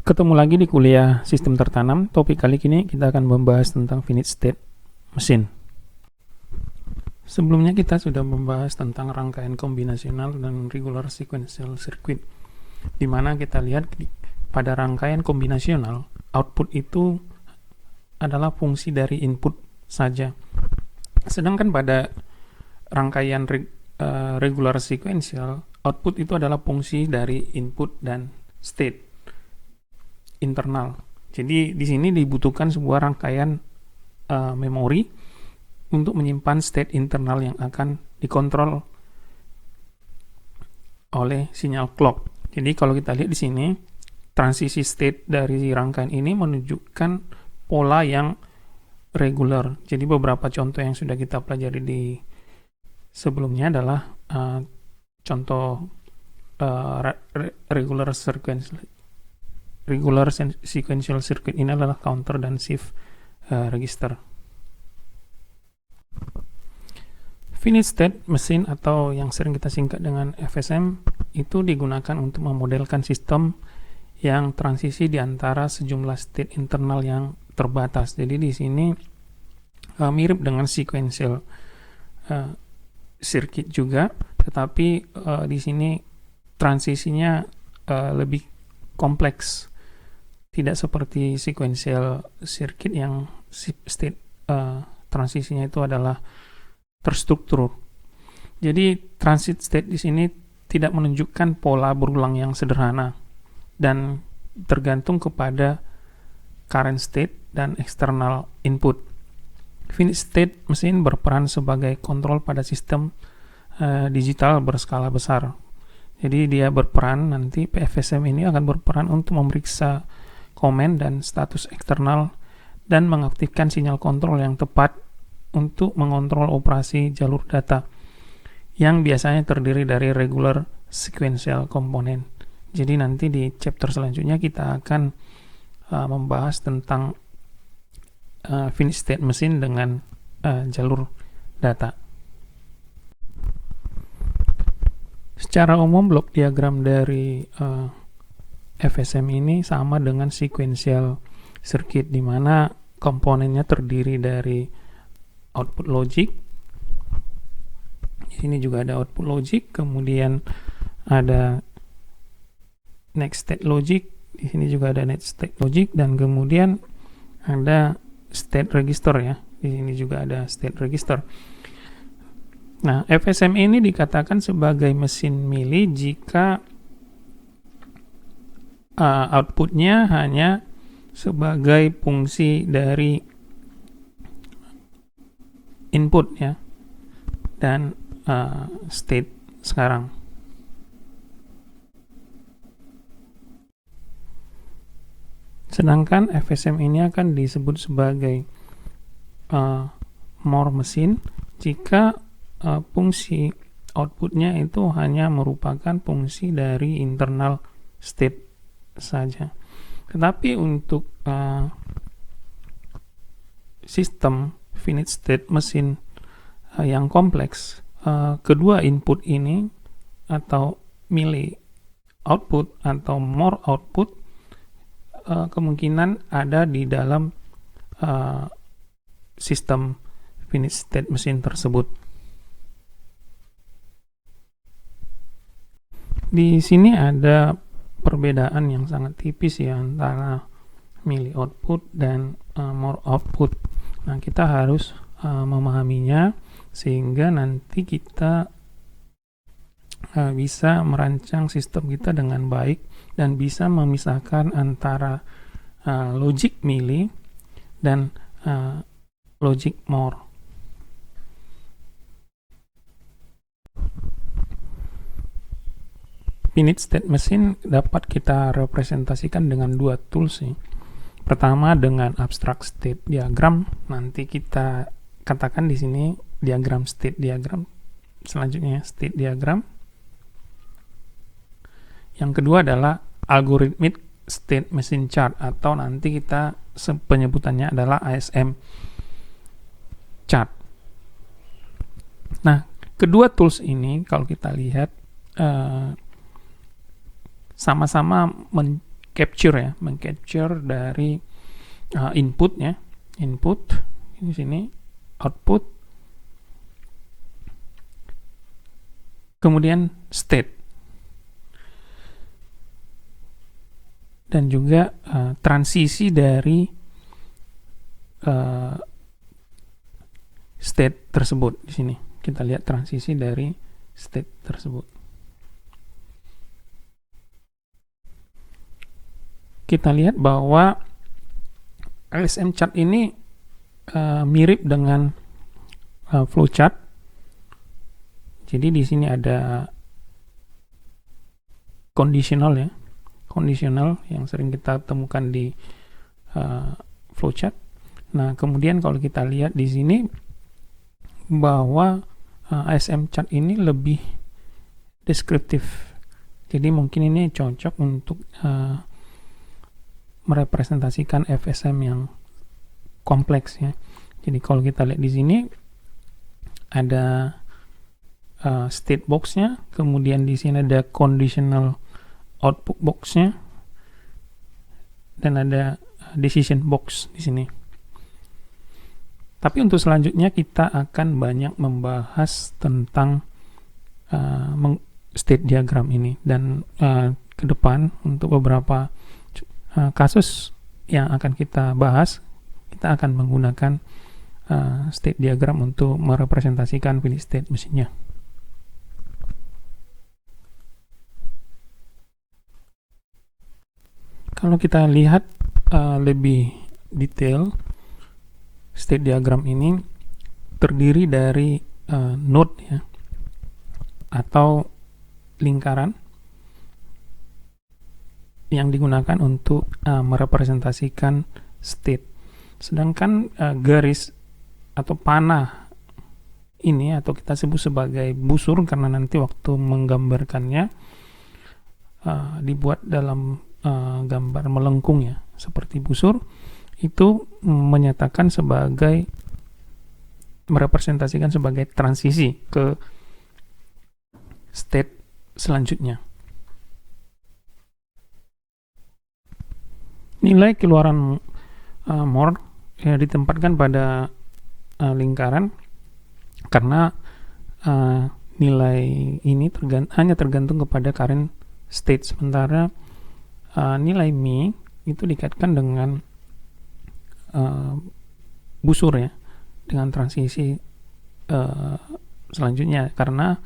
Ketemu lagi di kuliah sistem tertanam. Topik kali ini kita akan membahas tentang finite state mesin. Sebelumnya kita sudah membahas tentang rangkaian kombinasional dan regular sequential circuit, di mana kita lihat pada rangkaian kombinasional, output itu adalah fungsi dari input saja. Sedangkan pada rangkaian regular sequential, output itu adalah fungsi dari input dan state internal. Jadi di sini dibutuhkan sebuah rangkaian memori untuk menyimpan state internal yang akan dikontrol oleh sinyal clock. Jadi kalau kita lihat di sini, transisi state dari rangkaian ini menunjukkan pola yang regular. Jadi beberapa contoh yang sudah kita pelajari di sebelumnya adalah contoh regular sequential circuit ini adalah counter dan shift register. Finite state mesin atau yang sering kita singkat dengan FSM itu digunakan untuk memodelkan sistem yang transisi di antara sejumlah state internal yang terbatas. Jadi di sini mirip dengan sequential circuit juga, tetapi di sini transisinya lebih kompleks. Tidak seperti sequential circuit yang state transisinya itu adalah terstruktur. Jadi transit state di sini tidak menunjukkan pola berulang yang sederhana dan tergantung kepada current state dan external input. Finite state mesin berperan sebagai kontrol pada sistem digital berskala besar. Jadi dia berperan, nanti PFSM ini akan berperan untuk memeriksa komen dan status eksternal dan mengaktifkan sinyal kontrol yang tepat untuk mengontrol operasi jalur data yang biasanya terdiri dari regular sequential komponen. Jadi nanti di chapter selanjutnya kita akan membahas tentang finite state mesin dengan jalur data. Secara umum blok diagram dari FSM ini sama dengan sequential circuit, di mana komponennya terdiri dari output logic. Di sini juga ada output logic, kemudian ada next state logic, di sini juga ada next state logic, dan kemudian ada state register ya. Di sini juga ada state register. Nah, FSM ini dikatakan sebagai mesin Mili jika outputnya hanya sebagai fungsi dari input ya, dan state sekarang. Sedangkan FSM ini akan disebut sebagai Moore mesin jika fungsi outputnya itu hanya merupakan fungsi dari internal state saja. Tetapi untuk sistem finite state mesin yang kompleks, kedua input ini atau Mili output atau Moore output kemungkinan ada di dalam sistem finite state mesin tersebut. Di sini ada perbedaan yang sangat tipis ya antara Mili output dan Moore output. Nah, kita harus memahaminya sehingga nanti kita bisa merancang sistem kita dengan baik dan bisa memisahkan antara logic Mili dan logic Moore. Finite state mesin dapat kita representasikan dengan dua tools sih. Pertama dengan abstract state diagram, nanti kita katakan di sini diagram state diagram. Selanjutnya state diagram. Yang kedua adalah algorithmic state machine chart, atau nanti kita penyebutannya adalah ASM chart. Nah, kedua tools ini kalau kita lihat sama-sama mengcapture dari inputnya, input di sini, output, kemudian state, dan juga transisi dari state tersebut. Di sini kita lihat transisi dari state tersebut. Kita lihat bahwa LSM chart ini mirip dengan flowchart. Jadi di sini ada conditional ya, conditional yang sering kita temukan di flowchart. Nah, kemudian kalau kita lihat di sini bahwa LSM chart ini lebih deskriptif. Jadi mungkin ini cocok untuk merepresentasikan FSM yang kompleks ya. Jadi kalau kita lihat di sini ada state box-nya, kemudian di sini ada conditional output box-nya, dan ada decision box di sini. Tapi untuk selanjutnya kita akan banyak membahas tentang state diagram ini, dan ke depan untuk beberapa kasus yang akan kita bahas, kita akan menggunakan state diagram untuk merepresentasikan pilih state mesinnya. Kalau kita lihat lebih detail, state diagram ini terdiri dari node ya, atau lingkaran yang digunakan untuk merepresentasikan state. Sedangkan garis atau panah ini, atau kita sebut sebagai busur karena nanti waktu menggambarkannya dibuat dalam gambar melengkung ya, seperti busur, itu menyatakan sebagai, merepresentasikan sebagai transisi ke state selanjutnya. Nilai keluaran Moore ditempatkan pada lingkaran karena nilai ini hanya tergantung kepada current state, sementara nilai Mi itu dikaitkan dengan busur ya, dengan transisi selanjutnya, karena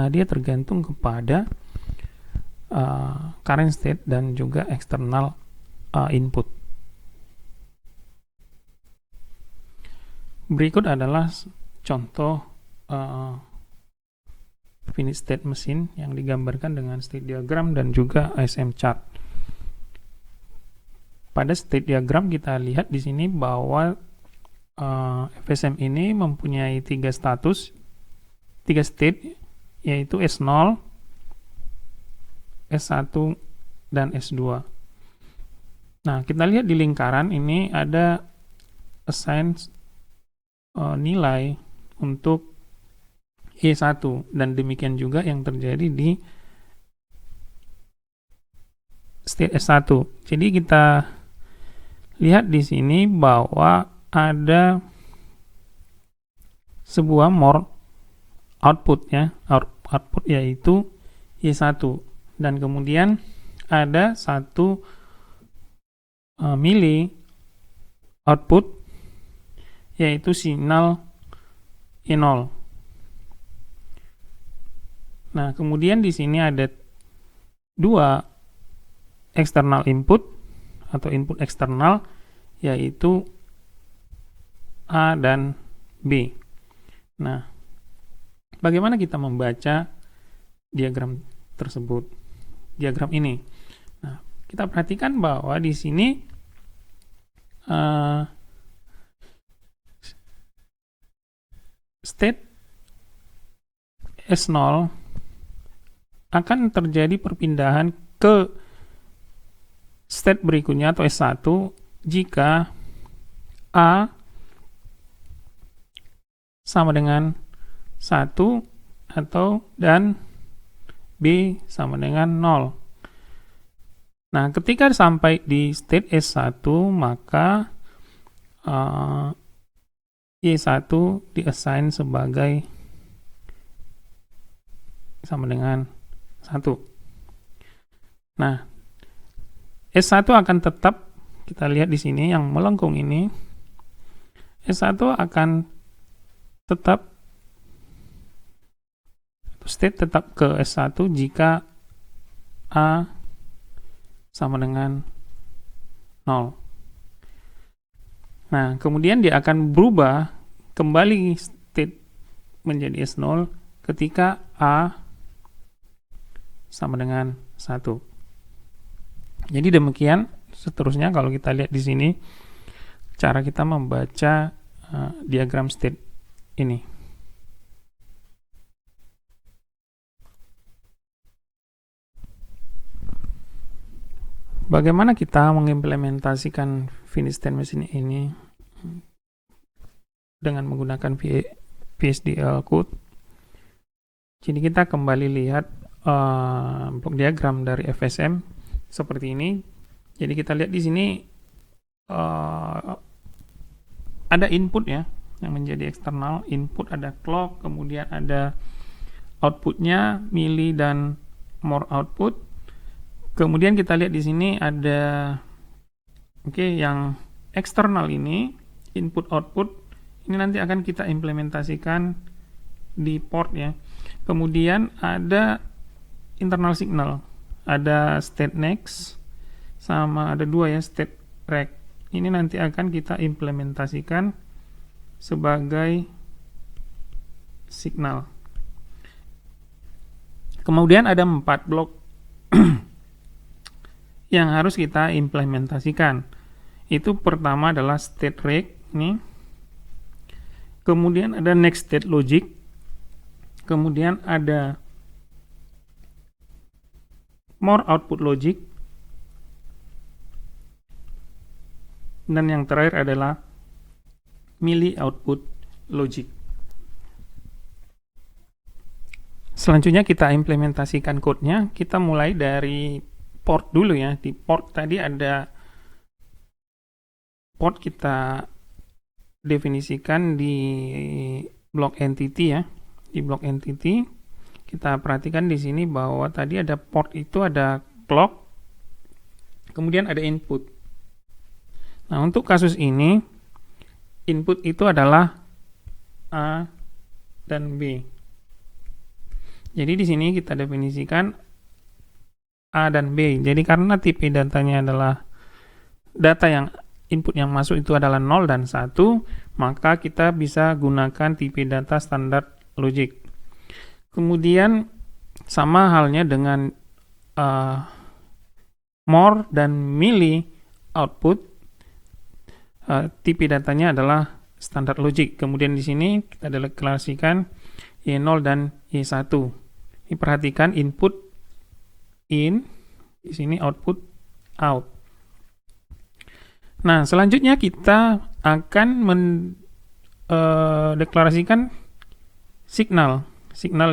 dia tergantung kepada current state dan juga external input. Berikut adalah contoh finish state mesin yang digambarkan dengan state diagram dan juga LSM chart. Pada state diagram kita lihat di sini bahwa FSM ini mempunyai 3 state, yaitu S0, S1, dan S2. Nah, kita lihat di lingkaran ini ada assign nilai untuk E1, dan demikian juga yang terjadi di state S1. Jadi kita lihat di sini bahwa ada sebuah more output ya, output yaitu Y1, dan kemudian ada satu mili output yaitu signal Y0. Nah, kemudian di sini ada 2 external input atau input eksternal, yaitu A dan B. Nah, bagaimana kita membaca diagram tersebut, diagram ini? Nah, kita perhatikan bahwa di sini state S0 akan terjadi perpindahan ke state berikutnya atau S1 jika A sama dengan 1 dan B sama dengan 0. Nah, ketika sampai di state S1, maka Y1 diassign sebagai sama dengan 1. Nah, S1 akan tetap, kita lihat di sini yang melengkung ini, S1 akan tetap state tetap ke S1 jika A sama dengan 0. Nah, kemudian dia akan berubah kembali state menjadi S0 ketika A sama dengan 1. Jadi demikian seterusnya kalau kita lihat di sini cara kita membaca diagram state ini. Bagaimana kita mengimplementasikan finish state machine ini dengan menggunakan VHDL code? Jadi kita kembali lihat blok diagram dari FSM seperti ini. Jadi kita lihat di sini ada input ya yang menjadi eksternal. Input ada clock, kemudian ada outputnya milli dan more output. Kemudian kita lihat di sini ada yang eksternal ini input output ini nanti akan kita implementasikan di port ya. Kemudian ada internal signal, ada state next sama ada dua ya state rec. Ini nanti akan kita implementasikan sebagai signal. Kemudian ada 4 blok yang harus kita implementasikan. Itu pertama adalah state rec nih. Kemudian ada next state logic. Kemudian ada more output logic. Dan yang terakhir adalah milli output logic. Selanjutnya kita implementasikan code-nya. Kita mulai dari port dulu ya. Di port tadi ada port kita definisikan di blok entity ya. Di blok entity kita perhatikan di sini bahwa tadi ada port itu ada clock, kemudian ada input. Nah, untuk kasus ini input itu adalah A dan B. Jadi di sini kita definisikan A dan B. Jadi karena tipe datanya adalah data yang input yang masuk itu adalah 0 dan 1, maka kita bisa gunakan tipe data standar logic. Kemudian sama halnya dengan more dan milli output, tipe datanya adalah standar logic. Kemudian di sini kita deklarasikan Y0 dan Y1. Ini perhatikan input in, di sini output out. Nah, selanjutnya kita akan mendeklarasikan signal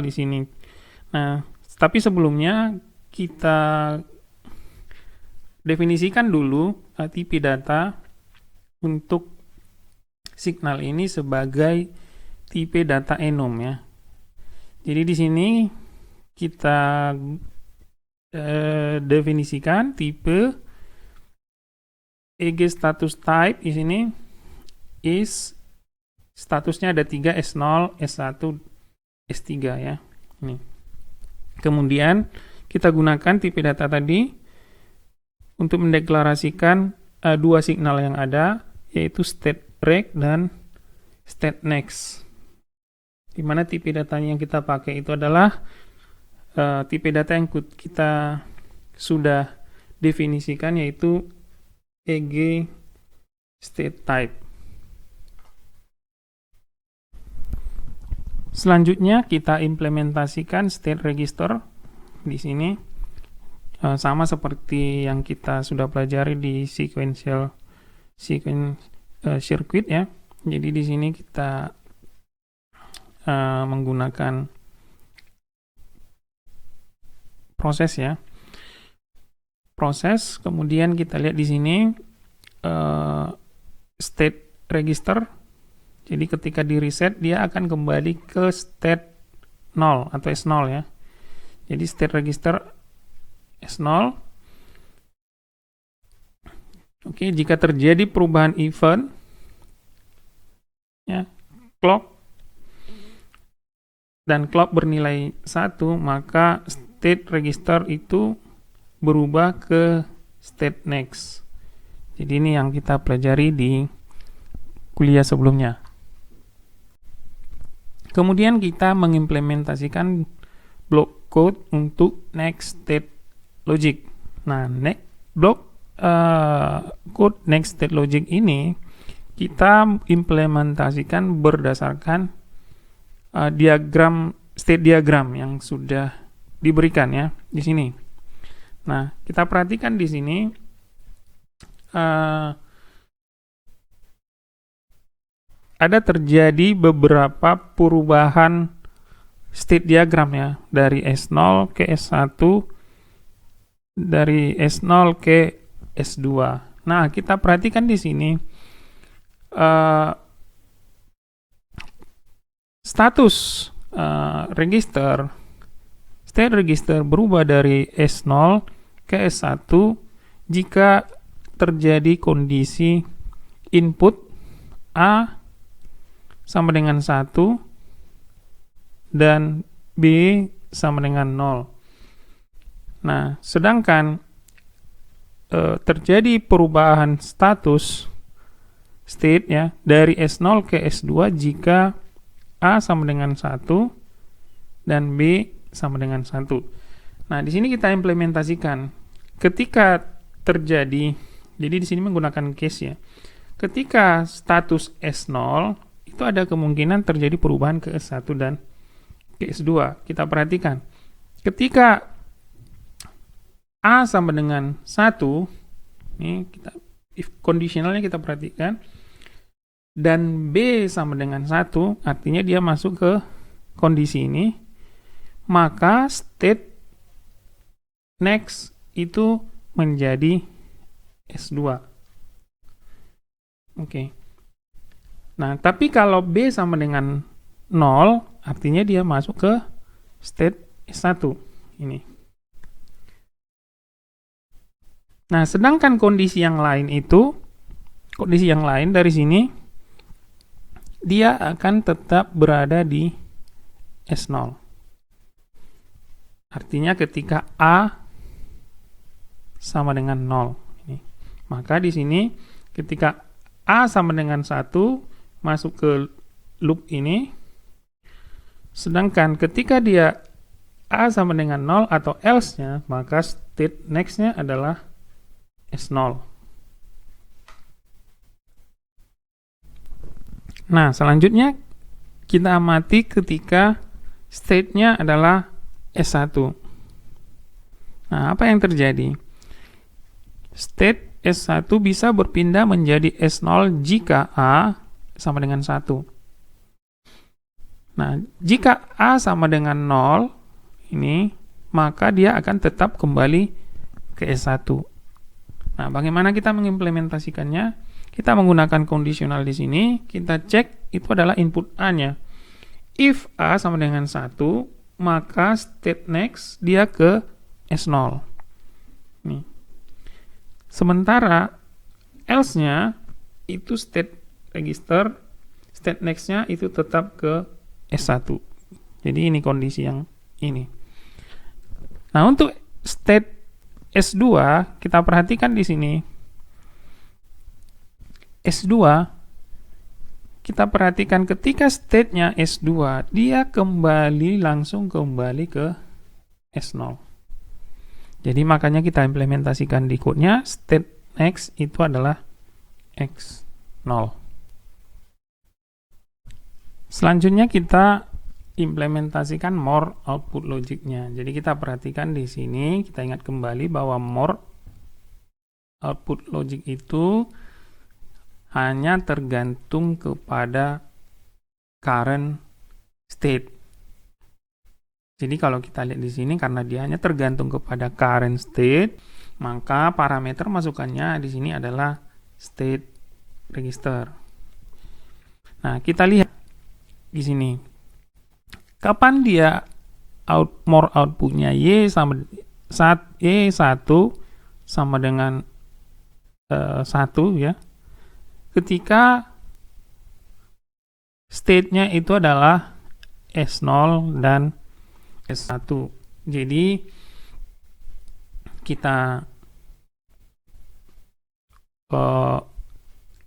di sini. Nah, tapi sebelumnya kita definisikan dulu tipe data untuk signal ini sebagai tipe data enum ya. Jadi di sini kita definisikan tipe EG status type di sini is statusnya ada 3 S0, S1, S3 ya. Ini. Kemudian kita gunakan tipe data tadi untuk mendeklarasikan dua signal yang ada, yaitu state rec dan state next. Di mana tipe datanya yang kita pakai itu adalah tipe data yang kita sudah definisikan, yaitu EG state type. Selanjutnya kita implementasikan state register di sini sama seperti yang kita sudah pelajari di sequential circuit ya. Jadi di sini kita menggunakan proses ya. proses. Kemudian kita lihat di sini state register. Jadi ketika di reset dia akan kembali ke state 0 atau S0 ya. Jadi state register S0. Oke, jika terjadi perubahan event ya, clock dan clock bernilai 1, maka state register itu berubah ke state next. Jadi ini yang kita pelajari di kuliah sebelumnya. Kemudian kita mengimplementasikan block code untuk next state logic. Nah, code next state logic ini kita implementasikan berdasarkan state diagram yang sudah diberikan ya di sini. Nah, kita perhatikan di sini ada terjadi beberapa perubahan state diagram ya, dari S0 ke S1, dari S0 ke S2. Nah, kita perhatikan di sini status state register berubah dari S0 ke S1 jika terjadi kondisi input A sama dengan 1 dan B sama dengan 0. Nah, sedangkan terjadi perubahan status state ya dari S0 ke S2 jika A sama dengan 1 dan B sama dengan 1. Nah, di sini kita implementasikan ketika terjadi, jadi di sini menggunakan case ya. Ketika status S0 itu ada kemungkinan terjadi perubahan ke S1 dan ke S2. Kita perhatikan. Ketika A sama dengan 1, ini kita if conditionalnya kita perhatikan, dan B sama dengan 1, artinya dia masuk ke kondisi ini, maka state next itu menjadi S2. Oke. Nah, tapi kalau B sama dengan 0, artinya dia masuk ke state S1 ini. Nah, sedangkan kondisi yang lain dari sini, dia akan tetap berada di S0. Artinya ketika A sama dengan 0. Ini. Maka di sini ketika A sama dengan 1 masuk ke loop ini, sedangkan ketika dia A sama dengan 0 atau else-nya, maka state next-nya adalah S0. Nah, selanjutnya kita amati ketika state-nya adalah S1. Nah, apa yang terjadi? State S1 bisa berpindah menjadi S0 jika A sama dengan 1. Nah, jika A sama dengan 0 ini, maka dia akan tetap kembali ke S1. Nah, bagaimana kita mengimplementasikannya? Kita menggunakan kondisional di sini, kita cek itu adalah input A-nya. If A sama dengan 1, maka state next dia ke S0. Nih. Sementara else-nya itu state register, state next-nya itu tetap ke S1. Jadi ini kondisi yang ini. Nah, untuk state S2 kita perhatikan di sini. S2 kita perhatikan ketika state-nya S2, dia langsung kembali ke S0. Jadi makanya kita implementasikan di code-nya, state next itu adalah X0. Selanjutnya kita implementasikan more output logic-nya. Jadi kita perhatikan di sini, kita ingat kembali bahwa more output logic itu hanya tergantung kepada current state. Jadi kalau kita lihat di sini, karena dia hanya tergantung kepada current state, maka parameter masukannya di sini adalah state register. Nah, kita lihat di sini. Kapan dia more outputnya Y sama Y1 sama dengan 1 ya. Ketika state-nya itu adalah S0 dan S1. Jadi kita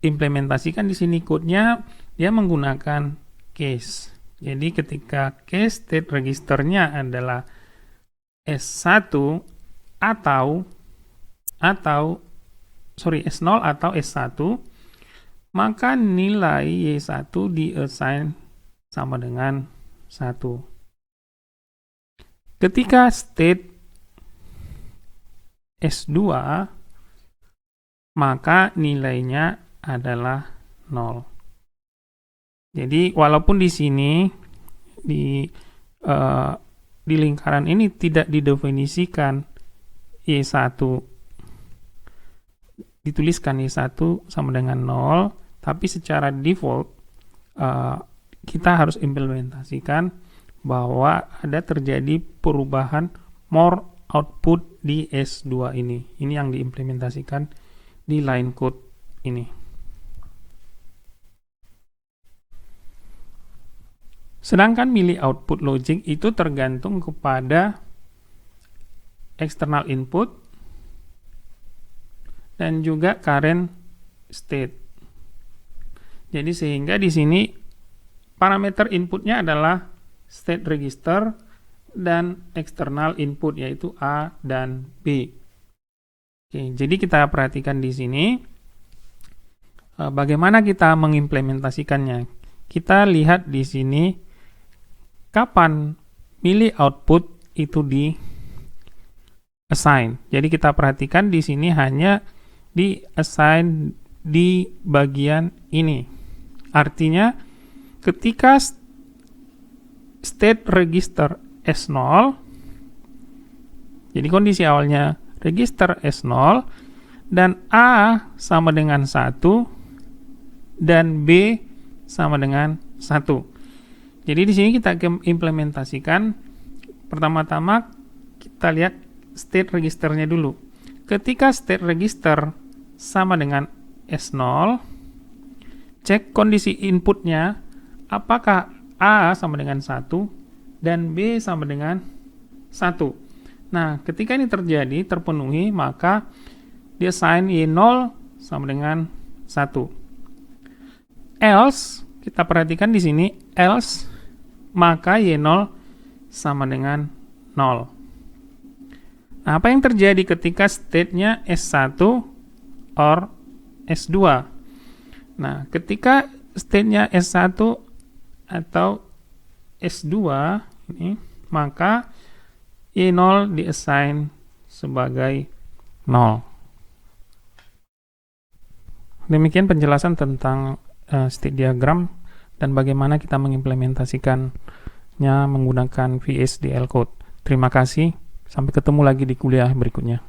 implementasikan di sini code-nya, dia menggunakan case. Jadi ketika case state registernya adalah S1 atau S0 atau S1, maka nilai Y1 di-assign sama dengan 1. Ketika state S2, maka nilainya adalah 0. Jadi walaupun di sini di lingkaran ini tidak didefinisikan Y1, dituliskan Y1 sama dengan 0, tapi secara default kita harus implementasikan bahwa ada terjadi perubahan more output di S2 ini. Ini yang diimplementasikan di line code ini. Sedangkan milih output logic itu tergantung kepada external input dan juga current state. Jadi sehingga di sini parameter inputnya adalah state register dan external input yaitu A dan B. Oke, jadi kita perhatikan di sini bagaimana kita mengimplementasikannya. Kita lihat di sini kapan milih output itu di assign. Jadi kita perhatikan di sini hanya di assign di bagian ini. Artinya ketika state register S0, jadi kondisi awalnya register S0 dan A sama dengan 1 dan B sama dengan 1. Jadi di sini kita implementasikan, pertama-tama kita lihat state registernya dulu. Ketika state register sama dengan S0, cek kondisi inputnya apakah A sama dengan 1 dan B sama dengan 1. Nah, ketika ini terpenuhi, maka dia assign Y0 sama dengan 1. Else, kita perhatikan di sini, else, maka Y0 sama dengan 0. Nah, apa yang terjadi ketika state-nya S1 or S2? Nah, ketika state-nya S1 atau S2 ini, maka Y0 di-assign sebagai 0. Demikian penjelasan tentang state diagram dan bagaimana kita mengimplementasikannya menggunakan VHDL code. Terima kasih, sampai ketemu lagi di kuliah berikutnya.